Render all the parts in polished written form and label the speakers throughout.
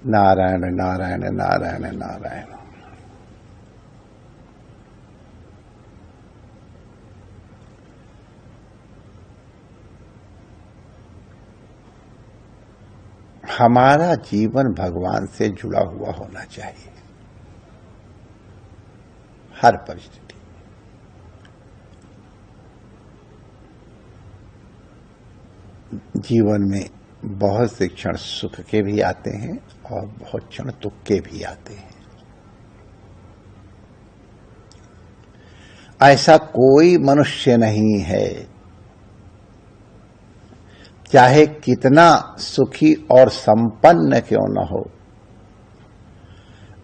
Speaker 1: नारायण नारायण नारायण नारायण। हमारा जीवन भगवान से जुड़ा हुआ होना चाहिए हर परिस्थिति। जीवन में बहुत से क्षण सुख के भी आते हैं और बहुत क्षण दुख के भी आते हैं। ऐसा कोई मनुष्य नहीं है, चाहे कितना सुखी और संपन्न क्यों न हो,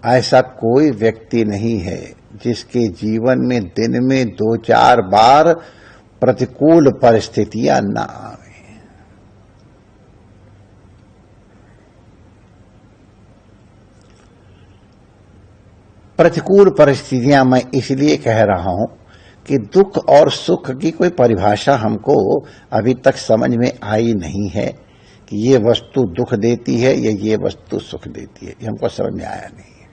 Speaker 1: ऐसा कोई व्यक्ति नहीं है जिसके जीवन में दिन में 2-4 बार प्रतिकूल परिस्थितियां न आवे। प्रतिकूल परिस्थितियां मैं इसलिए कह रहा हूं कि दुख और सुख की कोई परिभाषा हमको अभी तक समझ में आई नहीं है कि ये वस्तु दुख देती है या ये वस्तु सुख देती है, ये हमको समझ में आया नहीं है।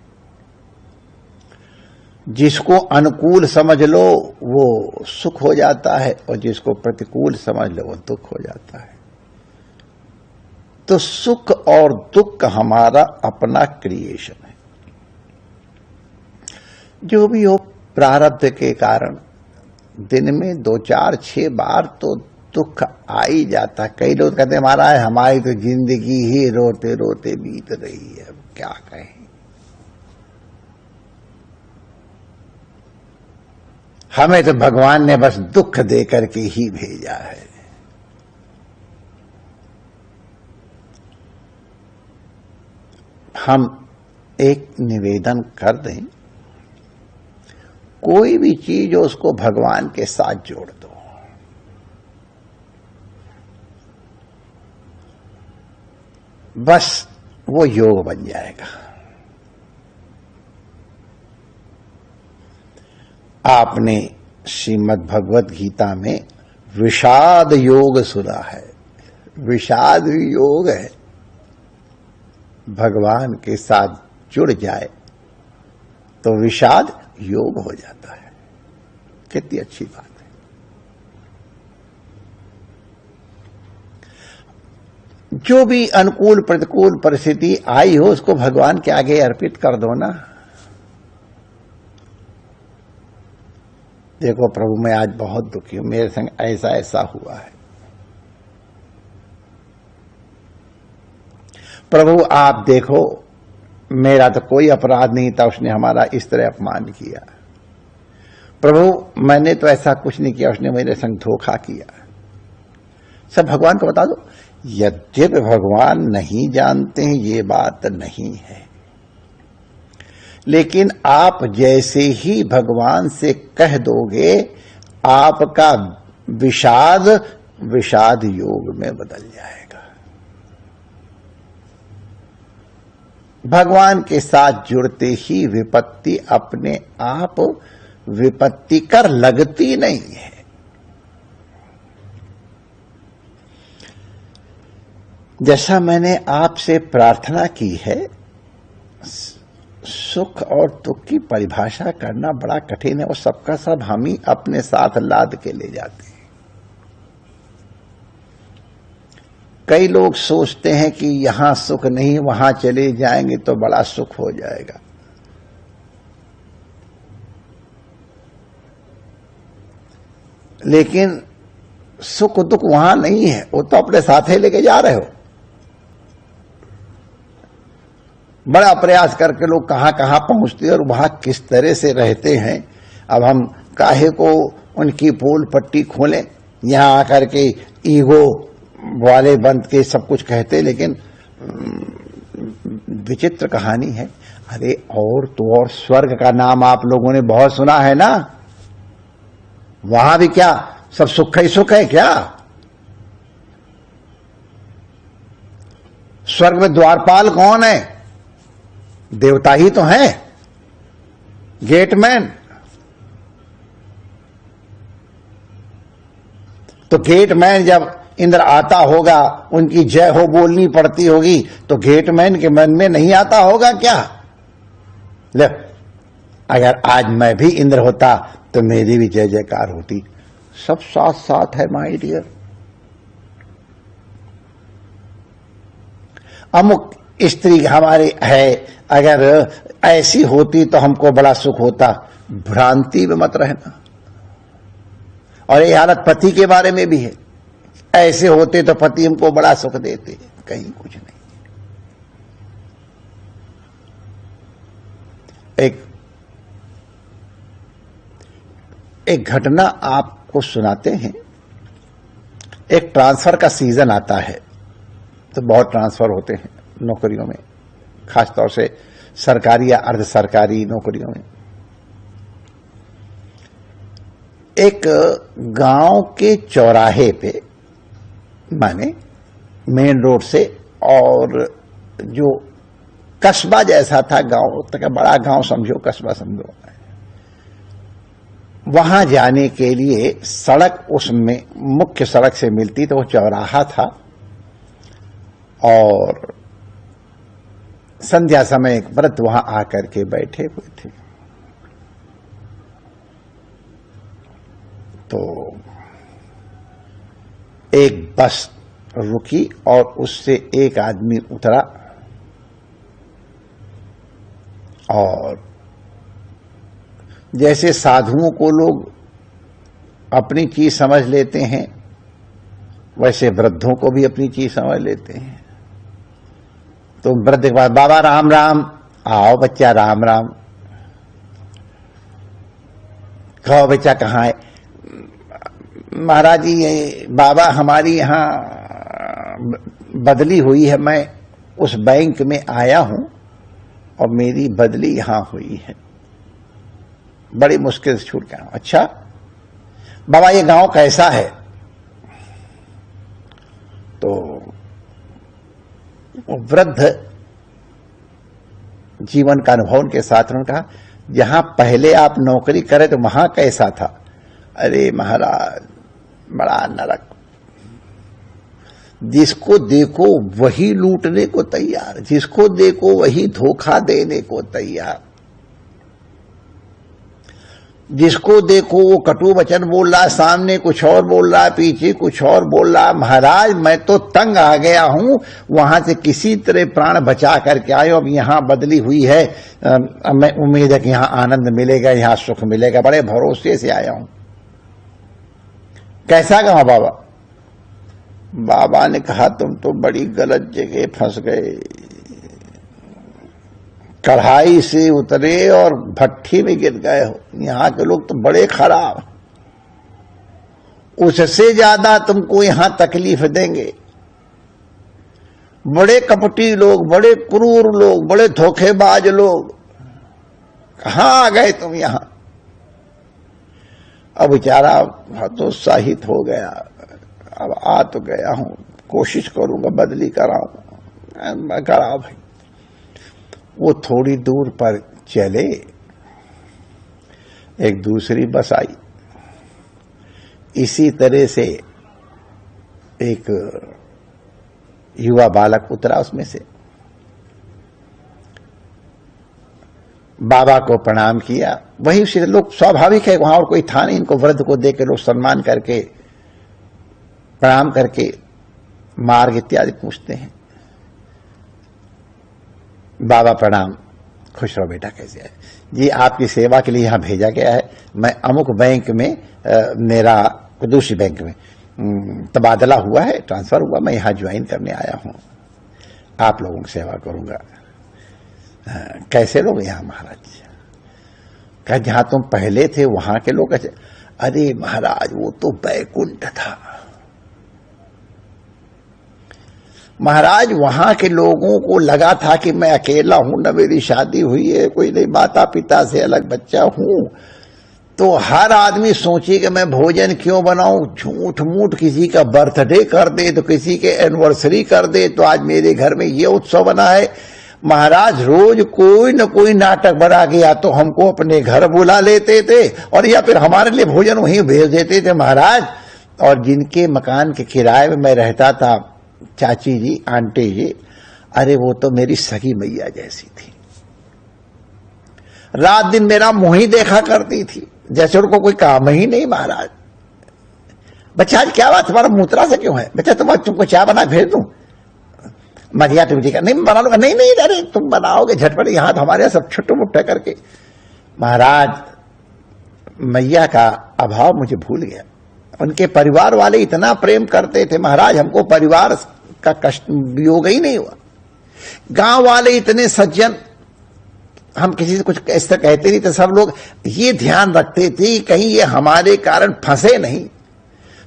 Speaker 1: जिसको अनुकूल समझ लो वो सुख हो जाता है और जिसको प्रतिकूल समझ लो वो दुख हो जाता है। तो सुख और दुख हमारा अपना क्रिएशन है। जो भी हो, प्रारब्ध के कारण दिन में 2-4-6 बार तो दुख आ ही जाता। कई लोग कहते हैं महाराज हमारी तो जिंदगी ही रोते रोते बीत रही है, क्या कहें। हमें तो भगवान ने बस दुख दे करके ही भेजा है। हम एक निवेदन कर दें, कोई भी चीज हो उसको भगवान के साथ जोड़ दो। बस वो योग बन जाएगा। आपने श्रीमद् भगवत गीता में विषाद योग सुना है। विषाद भी योग है। भगवान के साथ जुड़ जाए तो विषाद योग हो जाता है। कितनी अच्छी बात है। जो भी अनुकूल प्रतिकूल परिस्थिति आई हो उसको भगवान के आगे अर्पित कर दो ना। देखो प्रभु मैं आज बहुत दुखी हूं, मेरे संग ऐसा ऐसा हुआ है। प्रभु आप देखो मेरा तो कोई अपराध नहीं था, उसने हमारा इस तरह अपमान किया। प्रभु मैंने तो ऐसा कुछ नहीं किया, उसने मेरे संग धोखा किया। सब भगवान को बता दो। यद्यपि भगवान नहीं जानते हैं ये बात नहीं है, लेकिन आप जैसे ही भगवान से कह दोगे आपका विषाद विषाद योग में बदल जाएगा। भगवान के साथ जुड़ते ही विपत्ति अपने आप विपत्ति कर लगती नहीं है। जैसा मैंने आपसे प्रार्थना की है, सुख और दुख की परिभाषा करना बड़ा कठिन है और सबका सब हम ही अपने साथ लाद के ले जाते हैं। कई लोग सोचते हैं कि यहां सुख नहीं, वहां चले जाएंगे तो बड़ा सुख हो जाएगा। लेकिन सुख दुख वहां नहीं है, वो तो अपने साथ ही लेके जा रहे हो। बड़ा प्रयास करके लोग कहां कहां पहुंचते हैं और वहां किस तरह से रहते हैं। अब हम काहे को उनकी पोल पट्टी खोलें, यहां आकर के ईगो वाले बंद के सब कुछ कहते, लेकिन विचित्र कहानी है। अरे और तो और स्वर्ग का नाम आप लोगों ने बहुत सुना है ना, वहां भी क्या सब सुख ही सुख है क्या? स्वर्ग में द्वारपाल कौन है? देवता ही तो हैं, गेटमैन। तो गेटमैन जब इंद्र आता होगा, उनकी जय हो बोलनी पड़ती होगी, तो गेटमैन के मन में नहीं आता होगा क्या? ले, अगर आज मैं भी इंद्र होता तो मेरी भी जय जयकार होती। सब साथ साथ है माय डियर। अमुक स्त्री हमारी है, अगर ऐसी होती तो हमको बड़ा सुख होता। भ्रांति में मत रहना। और ये हालत पति के बारे में भी है। ऐसे होते तो पति हमको बड़ा सुख देते, कहीं कुछ नहीं। एक घटना आपको सुनाते हैं। एक ट्रांसफर का सीजन आता है तो बहुत ट्रांसफर होते हैं नौकरियों में, खासतौर से सरकारी या अर्ध सरकारी नौकरियों में। एक गांव के चौराहे पे, माने मेन रोड से, और जो कस्बा जैसा था, गांव तक बड़ा गांव समझो, कस्बा समझो, वहां जाने के लिए सड़क उसमें मुख्य सड़क से मिलती, तो वो चौराहा था। और संध्या समय एक वृद्ध वहां आकर के बैठे हुए थे। तो एक बस रुकी और उससे एक आदमी उतरा और जैसे साधुओं को लोग अपनी चीज समझ लेते हैं, वैसे वृद्धों को भी अपनी चीज समझ लेते हैं। तो वृद्ध के बाद, बाबा राम राम। आओ बच्चा, राम राम। कहो बच्चा कहाँ है? महाराज जी, ये बाबा हमारी यहाँ बदली हुई है, मैं उस बैंक में आया हूं और मेरी बदली यहां हुई है, बड़ी मुश्किल से छूट गया। अच्छा बाबा, ये गांव कैसा है? तो वृद्ध जीवन का अनुभव के साथ उन्होंने कहा, जहां पहले आप नौकरी करे तो वहां कैसा था? अरे महाराज, बड़ा नरक। जिसको देखो वही लूटने को तैयार, जिसको देखो वही धोखा देने को तैयार, जिसको देखो वो कटु वचन बोल रहा है, सामने कुछ और बोल रहा है, पीछे कुछ और बोल रहा है। महाराज मैं तो तंग आ गया हूं, वहां से किसी तरह प्राण बचा करके आयो, अब यहां बदली हुई है, मैं उम्मीद है कि यहां आनंद मिलेगा, यहां सुख मिलेगा, बड़े भरोसे से आया हूं। कैसा कहा बाबा? बाबा ने कहा, तुम तो बड़ी गलत जगह फंस गए, कढ़ाई से उतरे और भट्ठी में गिर गए हो। यहां के लोग तो बड़े खराब, उससे ज्यादा तुमको यहां तकलीफ देंगे। बड़े कपटी लोग, बड़े क्रूर लोग, बड़े धोखेबाज लोग, कहां आ गए तुम यहां? अब बेचारा हतोत्साहित हो गया। अब आ तो गया हूं, कोशिश करूंगा बदली कराऊं, कराओ भाई। वो थोड़ी दूर पर चले, एक दूसरी बस आई। इसी तरह से एक युवा बालक उतरा उसमें से, बाबा को प्रणाम किया। वही से लोग, स्वाभाविक है, वहां और कोई था नहीं, इनको वृद्ध को देख के लोग सम्मान करके, प्रणाम करके मार्ग इत्यादि पूछते हैं। बाबा प्रणाम, खुश रहो बेटा, कैसे है जी? आपकी सेवा के लिए यहां भेजा गया है। मैं अमुक बैंक में, मेरा दूसरी बैंक में तबादला हुआ है, ट्रांसफर हुआ, मैं यहां ज्वाइन करने आया हूं, आप लोगों की सेवा करूंगा। कैसे लोग यहां? महाराज कहा, जहां तुम पहले थे वहां के लोग कैसे? अरे महाराज, वो तो बैकुंठ था महाराज। वहां के लोगों को लगा था कि मैं अकेला हूं, न मेरी शादी हुई है, कोई नहीं, माता पिता से अलग बच्चा हूं, तो हर आदमी सोचे कि मैं भोजन क्यों बनाऊं, झूठ मूठ किसी का बर्थडे कर दे तो किसी के एनिवर्सरी कर दे, तो आज मेरे घर में ये उत्सव बना है। महाराज रोज कोई न कोई नाटक बना के या तो हमको अपने घर बुला लेते थे और या फिर हमारे लिए भोजन वहीं भेज देते थे। महाराज और जिनके मकान के किराए में मैं रहता था, चाची जी, आंटी जी, अरे वो तो मेरी सगी मैया जैसी थी। रात दिन मेरा मुंह ही देखा करती थी, जैसे उनको कोई काम ही नहीं। महाराज, बच्चा आज क्या बात, तुम्हारा मूत्रा से क्यों है? बच्चा तुमको चाय बना भेज दूं? मरिया तुम जी का नहीं बना लूंगा। नहीं नहीं, अरे तुम बनाओगे झटपट, यहां तो हमारे सब छुट्टे मुट्टे करके। महाराज, मैया का अभाव मुझे भूल गया। उनके परिवार वाले इतना प्रेम करते थे महाराज, हमको परिवार का कष्ट वियोग ही नहीं हुआ। गांव वाले इतने सज्जन, हम किसी से कुछ ऐसा कहते नहीं थे। सब लोग ये ध्यान रखते थे कहीं ये हमारे कारण फंसे नहीं।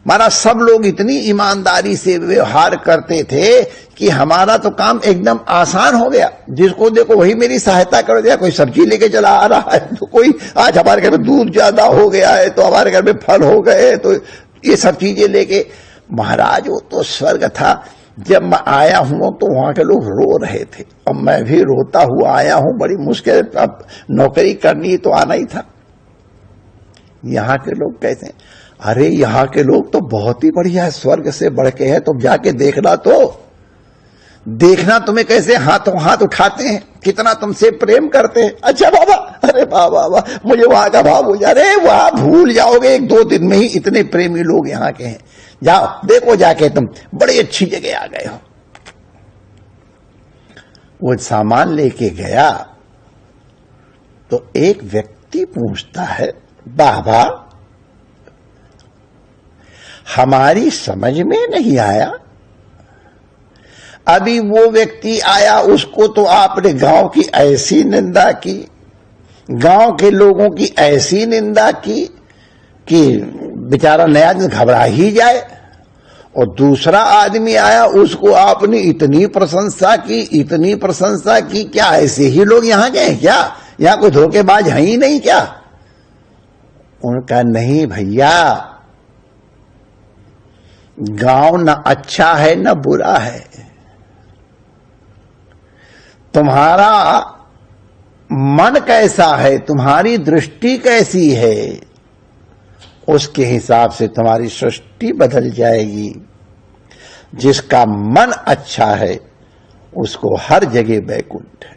Speaker 1: हमारा सब लोग इतनी ईमानदारी से व्यवहार करते थे कि हमारा तो काम एकदम आसान हो गया। जिसको देखो वही मेरी सहायता कर दिया। कोई सब्जी लेके चला आ रहा है, तो कोई आज हमारे घर में दूध ज्यादा हो गया है तो हमारे घर में फल हो गए, तो ये सब चीजें लेके। महाराज, वो तो स्वर्ग था। जब मैं आया हूं तो वहां के लोग रो रहे थे, अब मैं भी रोता हुआ आया हूं। बड़ी मुश्किल, अब नौकरी करनी तो आना ही था। यहां के लोग कहते हैं, अरे यहां के लोग तो बहुत ही बढ़िया है, स्वर्ग से बढ़ के है, तुम जाके देखना। तो देखना तुम्हें कैसे हाथों हाथ उठाते हैं, कितना तुमसे प्रेम करते हैं। अच्छा बाबा, अरे बाबा, मुझे वहां का भाव हो जा। अरे वहां भूल जाओगे, 1-2 दिन में ही इतने प्रेमी लोग यहाँ के हैं। जाओ देखो, जाके तुम बड़ी अच्छी जगह आ गए हो। वो सामान लेके गया तो एक व्यक्ति पूछता है, बाबा हमारी समझ में नहीं आया। अभी वो व्यक्ति आया, उसको तो आपने गांव की ऐसी निंदा की, गांव के लोगों की ऐसी निंदा की कि बेचारा नया दिन घबरा ही जाए। और दूसरा आदमी आया, उसको आपने इतनी प्रशंसा की, इतनी प्रशंसा की। क्या ऐसे ही लोग यहां के हैं क्या? यहां कोई धोखेबाज है ही नहीं क्या? उनका नहीं भैया, गांव न अच्छा है न बुरा है। तुम्हारा मन कैसा है, तुम्हारी दृष्टि कैसी है, उसके हिसाब से तुम्हारी सृष्टि बदल जाएगी। जिसका मन अच्छा है उसको हर जगह वैकुंठ है।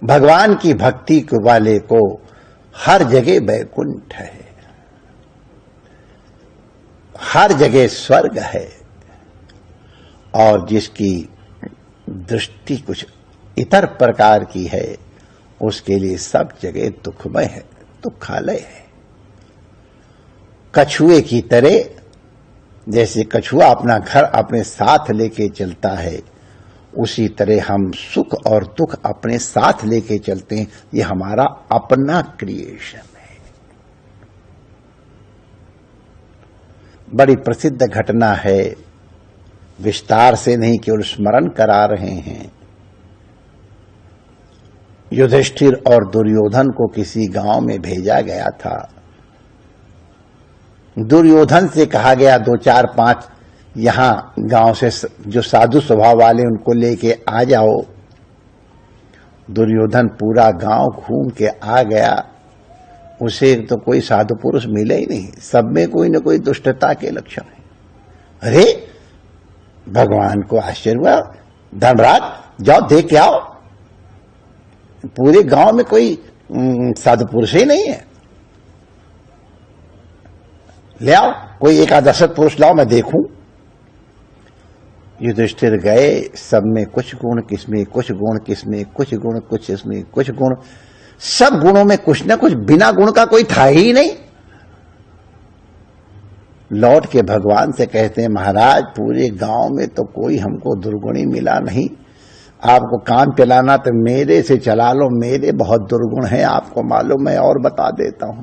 Speaker 1: भगवान की भक्ति वाले को हर जगह वैकुंठ है, हर जगह स्वर्ग है। और जिसकी दृष्टि कुछ इतर प्रकार की है, उसके लिए सब जगह दुखमय है, दुखालय है। कछुए की तरह, जैसे कछुआ अपना घर अपने साथ लेके चलता है, उसी तरह हम सुख और दुख अपने साथ लेके चलते हैं। ये हमारा अपना क्रिएशन है। बड़ी प्रसिद्ध घटना है, विस्तार से नहीं केवल स्मरण करा रहे हैं। युधिष्ठिर और दुर्योधन को किसी गांव में भेजा गया था। दुर्योधन से कहा गया 2, 4, 5 यहां गांव से जो साधु स्वभाव वाले उनको लेके आ जाओ। दुर्योधन पूरा गांव घूम के आ गया, उसे तो कोई साधु पुरुष मिले ही नहीं। सब में कोई न कोई दुष्टता के लक्षण है। अरे भगवान को आश्चर्य हुआ, धनराज जाओ देख के आओ, पूरे गांव में कोई साधु पुरुष ही नहीं है। ले आओ कोई एक आध असत पुरुष लाओ, मैं देखूं। युधिष्ठिर गए, सब में कुछ गुण, किसमें कुछ गुण, किसमें कुछ गुण, कुछ इसमें कुछ गुण। सब गुणों में कुछ न कुछ, बिना गुण का कोई था ही नहीं। लौट के भगवान से कहते हैं, महाराज पूरे गांव में तो कोई हमको दुर्गुणी मिला नहीं। आपको काम चलाना तो मेरे से चला लो, मेरे बहुत दुर्गुण हैं, आपको मालूम है। और बता देता हूं,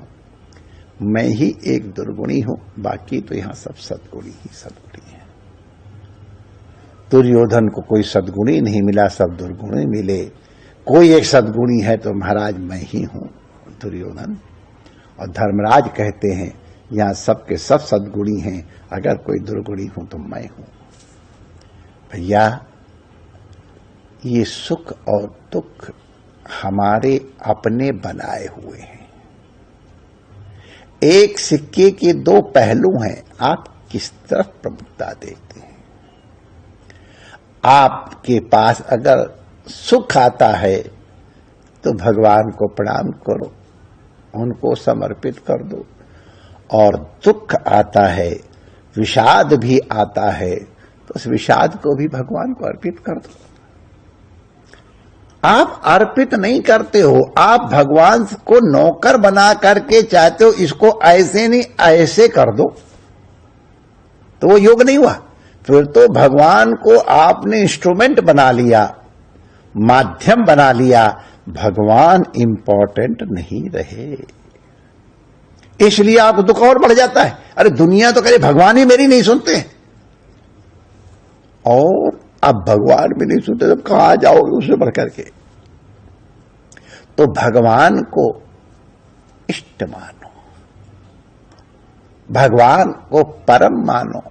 Speaker 1: मैं ही एक दुर्गुणी हूं, बाकी तो यहां सब सद्गुणी ही सद्गुणी है। दुर्योधन को कोई सद्गुणी नहीं मिला, सब दुर्गुणी मिले। कोई एक सद्गुणी है तो महाराज मैं ही हूं, दुर्योधन। और धर्मराज कहते हैं, यहां सबके सब सद्गुणी हैं, अगर कोई दुर्गुणी हूं तो मैं हूं। भैया, ये सुख और दुख हमारे अपने बनाए हुए हैं। एक सिक्के के दो पहलू हैं। आप किस तरफ प्रभुता देखते हैं? आपके पास अगर सुख आता है तो भगवान को प्रणाम करो, उनको समर्पित कर दो। और दुख आता है, विषाद भी आता है, तो उस विषाद को भी भगवान को अर्पित कर दो। आप अर्पित नहीं करते हो, आप भगवान को नौकर बना करके चाहते हो इसको ऐसे नहीं ऐसे कर दो, तो वो योग नहीं हुआ। फिर तो भगवान को आपने इंस्ट्रूमेंट बना लिया, माध्यम बना लिया, भगवान इंपॉर्टेंट नहीं रहे। इसलिए आपको दुख और बढ़ जाता है। अरे दुनिया तो कहे भगवान ही मेरी नहीं सुनते, और अब भगवान भी नहीं सुनते, तो कहां जाओगे उससे बढ़ करके? तो भगवान को इष्ट मानो, भगवान को परम मानो।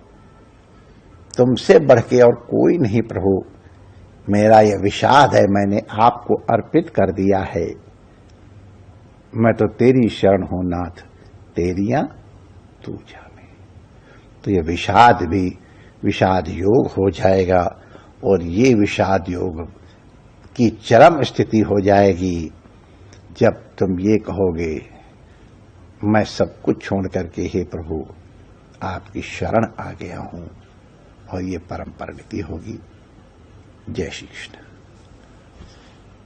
Speaker 1: तुमसे बढ़ के और कोई नहीं प्रभु। मेरा यह विषाद है, मैंने आपको अर्पित कर दिया है। मैं तो तेरी शरण हूं नाथ, तेरियां तू जाने। तो यह विषाद भी विषाद योग हो जाएगा, और ये विषाद योग की चरम स्थिति हो जाएगी जब तुम ये कहोगे मैं सब कुछ छोड़ करके हे प्रभु आपकी शरण आ गया हूं, और ये परम परिणति होगी। जय श्री कृष्ण।